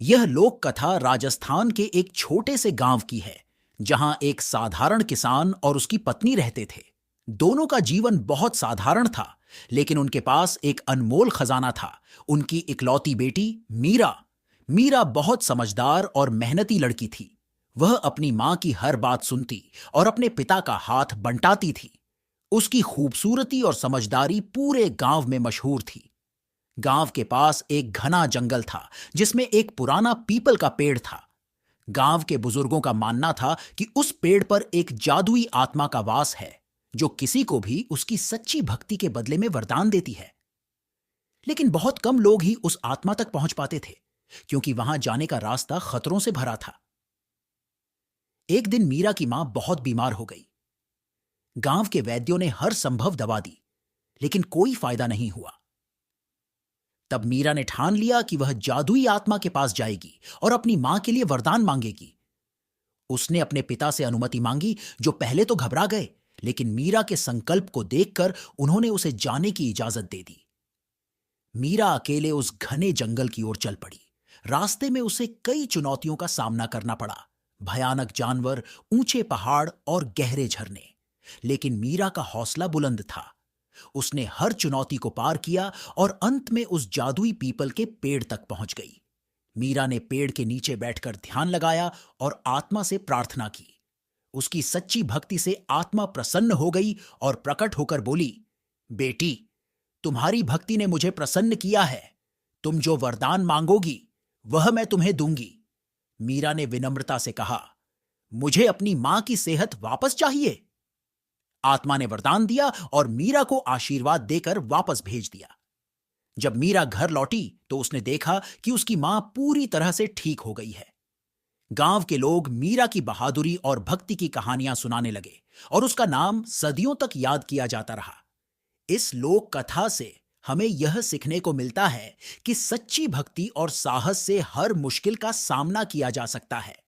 यह लोक कथा राजस्थान के एक छोटे से गांव की है, जहां एक साधारण किसान और उसकी पत्नी रहते थे। दोनों का जीवन बहुत साधारण था, लेकिन उनके पास एक अनमोल खजाना था, उनकी इकलौती बेटी मीरा। मीरा बहुत समझदार और मेहनती लड़की थी। वह अपनी माँ की हर बात सुनती और अपने पिता का हाथ बंटाती थी। उसकी खूबसूरती और समझदारी पूरे गांव में मशहूर थी। गांव के पास एक घना जंगल था, जिसमें एक पुराना पीपल का पेड़ था। गांव के बुजुर्गों का मानना था कि उस पेड़ पर एक जादुई आत्मा का वास है, जो किसी को भी उसकी सच्ची भक्ति के बदले में वरदान देती है। लेकिन बहुत कम लोग ही उस आत्मा तक पहुंच पाते थे, क्योंकि वहां जाने का रास्ता खतरों से भरा था। एक दिन मीरा की मां बहुत बीमार हो गई। गांव के वैद्यों ने हर संभव दवा दी, लेकिन कोई फायदा नहीं हुआ। तब मीरा ने ठान लिया कि वह जादुई आत्मा के पास जाएगी और अपनी मां के लिए वरदान मांगेगी। उसने अपने पिता से अनुमति मांगी, जो पहले तो घबरा गए, लेकिन मीरा के संकल्प को देखकर उन्होंने उसे जाने की इजाजत दे दी। मीरा अकेले उस घने जंगल की ओर चल पड़ी। रास्ते में उसे कई चुनौतियों का सामना करना पड़ा। भयानक जानवर, ऊंचे पहाड़ और गहरे झरने। लेकिन मीरा का हौसला बुलंद था। उसने हर चुनौती को पार किया और अंत में उस जादुई पीपल के पेड़ तक पहुंच गई। मीरा ने पेड़ के नीचे बैठकर ध्यान लगाया और आत्मा से प्रार्थना की। उसकी सच्ची भक्ति से आत्मा प्रसन्न हो गई और प्रकट होकर बोली, बेटी, तुम्हारी भक्ति ने मुझे प्रसन्न किया है। तुम जो वरदान मांगोगी, वह मैं तुम्हें दूंगी। मीरा ने विनम्रता से कहा, मुझे अपनी मां की सेहत वापस चाहिए। आत्मा ने वरदान दिया और मीरा को आशीर्वाद देकर वापस भेज दिया। जब मीरा घर लौटी तो उसने देखा कि उसकी मां पूरी तरह से ठीक हो गई है। गांव के लोग मीरा की बहादुरी और भक्ति की कहानियां सुनाने लगे और उसका नाम सदियों तक याद किया जाता रहा। इस लोक कथा से हमें यह सीखने को मिलता है कि सच्ची भक्ति और साहस से हर मुश्किल का सामना किया जा सकता है।